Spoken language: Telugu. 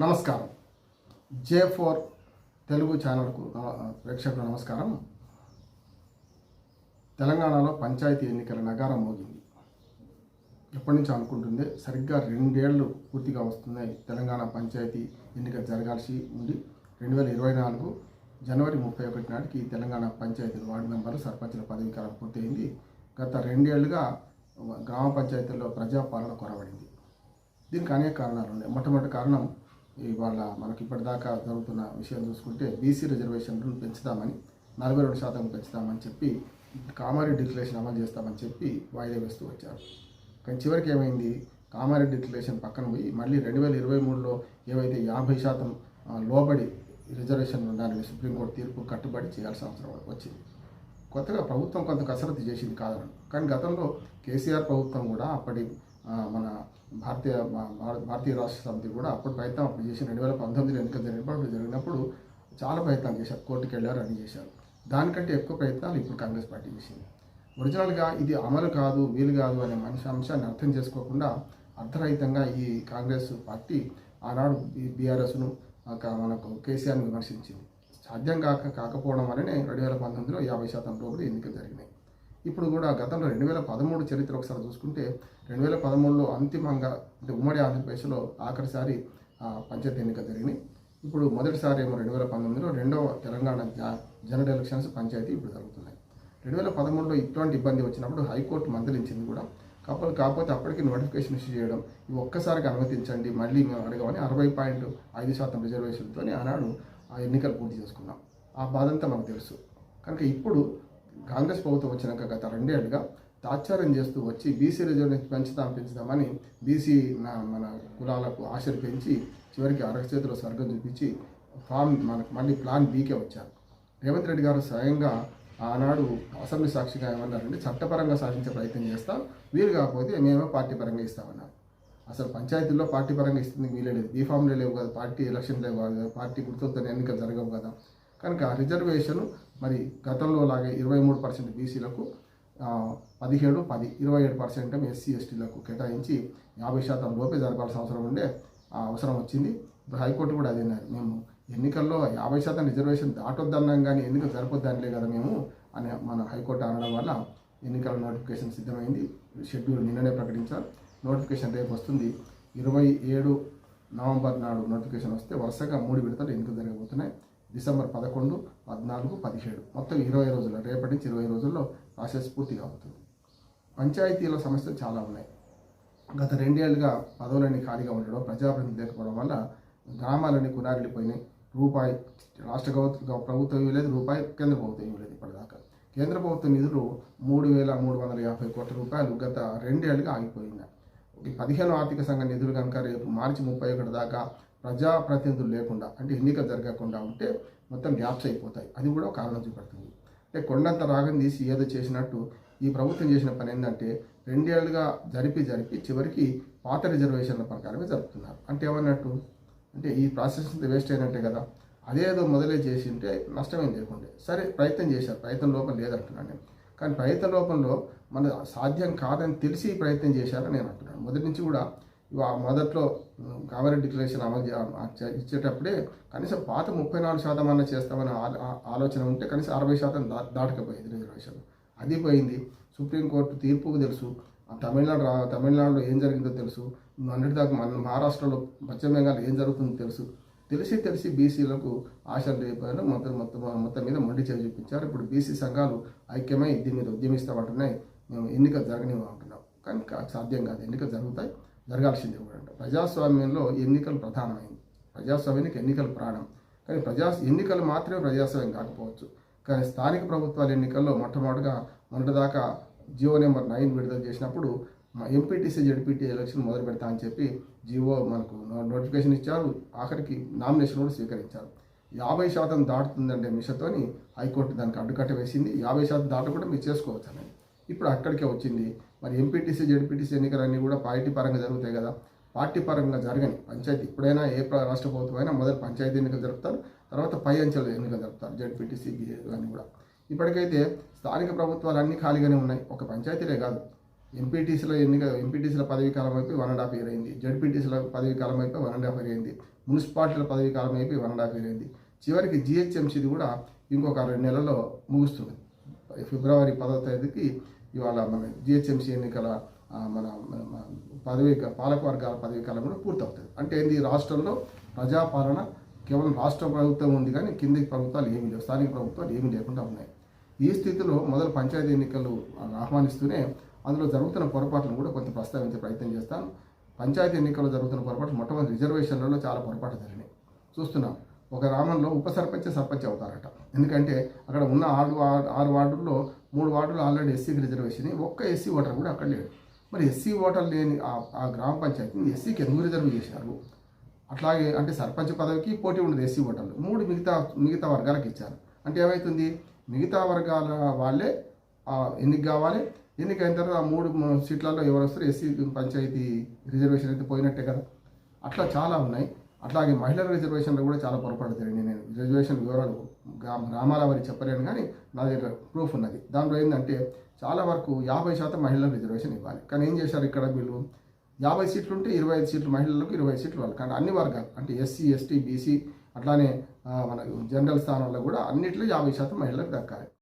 నమస్కారం. J4 తెలుగు ఛానల్కు ప్రేక్షకులకు నమస్కారం. తెలంగాణలో పంచాయతీ ఎన్నికల నగారం మోగింది. ఎప్పటి నుంచి అనుకుంటుంది, సరిగ్గా 2 ఏళ్ళు పూర్తిగా వస్తున్నాయి తెలంగాణ పంచాయతీ ఎన్నిక జరగాల్సి ఉంది. 2024 జనవరి 31 నాటికి తెలంగాణ పంచాయతీలు వార్డు మెంబర్లు సర్పంచుల పదవీ కాలం పూర్తయింది. గత 2 ఏళ్లుగా గ్రామ పంచాయతీల్లో ప్రజాపాలన కొరవడింది. దీనికి అనేక కారణాలు ఉన్నాయి. మొట్టమొదటి కారణం, ఇవాళ మనకి ఇప్పటిదాకా జరుగుతున్న విషయం చూసుకుంటే బీసీ రిజర్వేషన్లను పెంచుతామని 42% పెంచుతామని చెప్పి కామారెడ్డి డిక్లరేషన్ అమలు చేస్తామని చెప్పి వాయిదా వేస్తూ వచ్చారు. కానీ చివరికి ఏమైంది, కామారెడ్డి డిక్లరేషన్ పక్కన పోయి మళ్ళీ 2023లో ఏవైతే 50% లోబడి రిజర్వేషన్ ఉండాలని సుప్రీంకోర్టు తీర్పు కట్టుబడి చేయాల్సిన అవసరం వచ్చింది. కొత్తగా ప్రభుత్వం కొంత కసరత్తు చేసింది కాదని, కానీ గతంలో కేసీఆర్ ప్రభుత్వం కూడా అప్పటి మన భారతీయ రాష్ట్ర సమితి కూడా అప్పుడు చేసిన 2019 ఎన్నికలు జరిగినప్పుడు చాలా ప్రయత్నాలు చేశారు. కోర్టుకు వెళ్ళారు, అన్ని చేశారు. దానికంటే ఎక్కువ ప్రయత్నాలు ఇప్పుడు కాంగ్రెస్ పార్టీ చేసింది. ఒరిజినల్గా ఇది అమలు కాదు, వీలు కాదు అనే అంశాన్ని అర్థం చేసుకోకుండా అర్ధరహితంగా ఈ కాంగ్రెస్ పార్టీ ఆనాడు బీఆర్ఎస్ను మనకు కేసీఆర్ని విమర్శించింది. సాధ్యం కాకపోవడం వల్లనే 2019లో 50% లోపల ఎన్నికలు జరిగినాయి. ఇప్పుడు కూడా గతంలో 2013 చరిత్ర ఒకసారి చూసుకుంటే 2013లో అంతిమంగా అంటే ఉమ్మడి ఆంధ్రప్రదేశ్లో ఆఖరిసారి పంచాయతీ ఎన్నికలు జరిగినాయి. ఇప్పుడు మొదటిసారి ఏమో 2019లో రెండవ తెలంగాణ జనరల్ ఎలక్షన్స్ పంచాయతీ ఇప్పుడు జరుగుతున్నాయి. 2013లో ఇటువంటి ఇబ్బంది వచ్చినప్పుడు హైకోర్టు మందలించింది కూడా. కాకపోతే అప్పటికి నోటిఫికేషన్ ఇష్యూ చేయడం, ఇవి ఒక్కసారికి అనుమతించండి, మళ్ళీ మేము అడగమని 60.5% రిజర్వేషన్తో ఆనాడు ఆ ఎన్నికలు పూర్తి చేసుకున్నాం. ఆ బాధంతా మనకు తెలుసు. కనుక ఇప్పుడు కాంగ్రెస్ ప్రభుత్వం వచ్చినాక గత 2 ఏళ్ళుగా తాత్సారం చేస్తూ వచ్చి బీసీ రిజర్వేషన్ పెంచుదామని బీసీ మన కులాలకు ఆశలు పెంచి చివరికి అరచేతిలో స్వర్గం చూపించి మనకు మళ్ళీ ప్లాన్ బీకే వచ్చారు. రేవంత్ రెడ్డి గారు స్వయంగా ఆనాడు అసెంబ్లీ సాక్షిగా ఏమన్నారంటే, చట్టపరంగా సాధించే ప్రయత్నం చేస్తాం, వీలు కాకపోతే మేమో పార్టీ పరంగా ఇస్తామన్నారు. అసలు పంచాయతీల్లో పార్టీ పరంగా ఇస్తుంది వీలేదు, బీఫామ్లే లేవు కదా, పార్టీ ఎలక్షన్ లేవు కదా, పార్టీ గుర్తుతో ఎన్నికలు జరగవు కదా. కనుక రిజర్వేషన్ మరి గతంలో లాగే 23% బీసీలకు 17, 10, 27% ఎస్సీ ఎస్టీలకు కేటాయించి 50% లోపే జరపాల్సిన అవసరం వచ్చింది. ఇప్పుడు హైకోర్టు కూడా అదే అన్నారు, మేము ఎన్నికల్లో 50% రిజర్వేషన్ దాటొద్దన్నాం కానీ ఎన్నికలు జరపొద్దనిలే కదా మేము అని మన హైకోర్టు అనడం వల్ల ఎన్నికల నోటిఫికేషన్ సిద్ధమైంది. షెడ్యూల్ నిన్ననే ప్రకటించారు. నోటిఫికేషన్ రేపు వస్తుంది. 27 నవంబర్ నాడు నోటిఫికేషన్ వస్తే వరుసగా 3 విడతలు ఎన్నికలు జరగబోతున్నాయి. డిసెంబర్ 11, 14, 17 మొత్తం 20 రోజుల్లో, రేపటి నుంచి 20 రోజుల్లో ప్రాసెస్ పూర్తిగా అవుతుంది. పంచాయతీల సమస్యలు చాలా ఉన్నాయి. గత 2 ఏళ్ళుగా పదవులన్నీ ఖాళీగా ఉండడం, ప్రజాప్రతినిధి లేకపోవడం వల్ల గ్రామాలన్నీ కునారిల్లిపోయినాయి. రూపాయి రాష్ట్ర ప్రభుత్వం ఇవ్వలేదు, రూపాయి కేంద్ర ప్రభుత్వం ఇవ్వలేదు. ఇప్పటిదాకా కేంద్ర ప్రభుత్వ నిధులు 3,350 కోట్ల రూపాయలు గత 2 ఏళ్ళుగా ఆగిపోయింది. 15 ఆర్థిక సంఘ నిధులు కనుక రేపు మార్చి 31 దాకా ప్రజాప్రతినిధులు లేకుండా అంటే ఎన్నిక జరగకుండా ఉంటే మొత్తం గ్యాప్స్ అయిపోతాయి. అది కూడా కారణం చూపెడుతుంది. అంటే కొండంత రాగం తీసి ఏదో చేసినట్టు ఈ ప్రభుత్వం చేసిన పని ఏంటంటే 2 ఏళ్ళుగా జరిపి చివరికి పాత రిజర్వేషన్ల ప్రకారమే జరుపుతున్నారు. అంటే ఏమన్నట్టు, అంటే ఈ ప్రాసెస్ వేస్ట్ అయినట్టే కదా. అదేదో మొదలే చేసి ఉంటే నష్టమేం లేకుండే. సరే ప్రయత్నం చేశారు, ప్రయత్నం లోపం లేదంటున్నాను నేను. కానీ ప్రయత్న లోపంలో మన సాధ్యం కాదని తెలిసి ప్రయత్నం చేశారని నేను అంటున్నాను. మొదటి నుంచి కూడా మొదట్లో కామారెడ్డి డిక్లరేషన్ అమలు ఇచ్చేటప్పుడే కనీసం పాత 34% అన్న చేస్తామని ఆలోచన ఉంటే కనీసం 60% దాటకపోయింది రిజర్వేషన్. అది పోయింది. సుప్రీంకోర్టు తీర్పుకు తెలుసు, తమిళనాడులో ఏం జరిగిందో తెలుసు, మొన్నటిదాకా మన మహారాష్ట్రలో పశ్చిమ బెంగాల్ ఏం జరుగుతుందో తెలుసు. తెలిసి బీసీలకు ఆశలు రేపారు, మొత్తం మీద మొండి చేసి చూపించారు. ఇప్పుడు బీసీ సంఘాలు ఐక్యమై దీని మీద ఉద్యమిస్తామంటున్నాయి. మేము ఎన్నికలు జరగనివ్వమంటున్నాం. కానీ సాధ్యం కాదు, ఎన్నికలు జరుగుతాయి, జరగాల్సిందే కూడా. ప్రజాస్వామ్యంలో ఎన్నికలు ప్రధానమైంది. ప్రజాస్వామ్యానికి ఎన్నికలు ప్రాణం. కానీ ఎన్నికలు మాత్రమే ప్రజాస్వామ్యం కాకపోవచ్చు. కానీ స్థానిక ప్రభుత్వాల ఎన్నికల్లో మొన్నటిదాకా జియో నెంబర్ 9 విడుదల చేసినప్పుడు ఎంపీటీసీ జెడ్పీటీ ఎలక్షన్ మొదలు పెడతా అని చెప్పి జియో మనకు నోటిఫికేషన్ ఇచ్చారు. ఆఖరికి నామినేషన్ కూడా స్వీకరించారు. 50% దాటుతుందంటే మిషతోని హైకోర్టు దానికి అడ్డుకట్ట వేసింది. 50% దాటకుండా మీరు చేసుకోవచ్చు అని. ఇప్పుడు అక్కడికే వచ్చింది. మరి ఎంపీటీసీ జెడ్పీటీసీ ఎన్నికలన్నీ కూడా పార్టీ పరంగా జరుగుతాయి కదా. పార్టీ పరంగా జరగని పంచాయతీ ఎప్పుడైనా ఏ రాష్ట్ర ప్రభుత్వం అయినా మొదటి పంచాయతీ ఎన్నికలు జరుపుతారు, తర్వాత పై అంచెల ఎన్నికలు జరుపుతారు, జెడ్పీటీసీ అన్నీ కూడా. ఇప్పటికైతే స్థానిక ప్రభుత్వాలు అన్నీ ఖాళీగానే ఉన్నాయి. ఒక పంచాయతీలే కాదు, ఎంపీటీసీల పదవీ కాలం అయిపోయి 1.5 ఇయర్ అయింది. జడ్పీటీసీల పదవీ కాలం అయిపోయి 1.5 ఇయర్ అయింది. మున్సిపాలిటీల పదవీ కాలం అయిపోయి 1.5 ఇయర్ అయింది. చివరికి జిహెచ్ఎంసీది కూడా ఇంకొక 2 నెలల్లో ముగుస్తుంది. ఫిబ్రవరి 10వ తేదీకి ఇవాళ మన జిహెచ్ఎంసీ ఎన్నికల మన పాలక వర్గాల పదవీ కాలం కూడా పూర్తవుతుంది. అంటే ఏంది, రాష్ట్రంలో ప్రజాపాలన కేవలం రాష్ట్ర ప్రభుత్వం ఉంది, కానీ కింది ప్రభుత్వాలు ఏమీ లేవు, స్థానిక ప్రభుత్వాలు ఏమీ లేకుండా ఉన్నాయి. ఈ స్థితిలో మొదలు పంచాయతీ ఎన్నికలు ఆహ్వానిస్తూనే అందులో జరుగుతున్న పొరపాట్లను కూడా కొంత ప్రస్తావించే ప్రయత్నం చేస్తాను. పంచాయతీ ఎన్నికల్లో జరుగుతున్న పొరపాటు మొట్టమొదటి రిజర్వేషన్లలో చాలా పొరపాటు జరిగినాయి చూస్తున్నాం. ఒక గ్రామంలో ఉప సర్పంచ్ అవుతారట. ఎందుకంటే అక్కడ ఉన్న 6 వార్డుల్లో 3 వార్డులు ఆల్రెడీ ఎస్సీకి రిజర్వేషన్, ఒక్క ఎస్సీ ఓటర్ కూడా అక్కడ లేడు. మరి ఎస్సీ ఓటర్ లేని ఆ గ్రామ పంచాయతీని ఎస్సీకి ఎందుకు రిజర్వ్ చేశారు? అట్లాగే అంటే సర్పంచ్ పదవికి పోటీ ఉండదు ఎస్సీ ఓటర్లు, 3 మిగతా వర్గాలకు ఇచ్చారు. అంటే ఏమవుతుంది, మిగతా వర్గాల వాళ్ళే ఎన్నిక కావాలి. ఎన్నికైన తర్వాత 3 సీట్లలో ఎవరు వస్తారు, ఎస్సీ పంచాయతీ రిజర్వేషన్ అయితే పోయినట్టే కదా. అట్లా చాలా ఉన్నాయి. అట్లాగే మహిళల రిజర్వేషన్లో కూడా చాలా పొరపాటు జరిగింది. నేను రిజర్వేషన్ వివరాలు గ్రామాల వారికి చెప్పలేను, కానీ నా దగ్గర ప్రూఫ్ ఉన్నది. దాంట్లో ఏంటంటే చాలా వరకు 50% మహిళలకు రిజర్వేషన్ ఇవ్వాలి. కానీ ఏం చేశారు, ఇక్కడ వీళ్ళు 50 సీట్లు ఉంటే 25 సీట్లు మహిళలకు, 25 సీట్లు వాళ్ళు. కానీ అన్ని వర్గాలు అంటే ఎస్సీ, ఎస్టీ, బీసీ, అట్లానే మన జనరల్ స్థానాల్లో కూడా అన్నింటిలో 50% మహిళలకు దక్కాలి.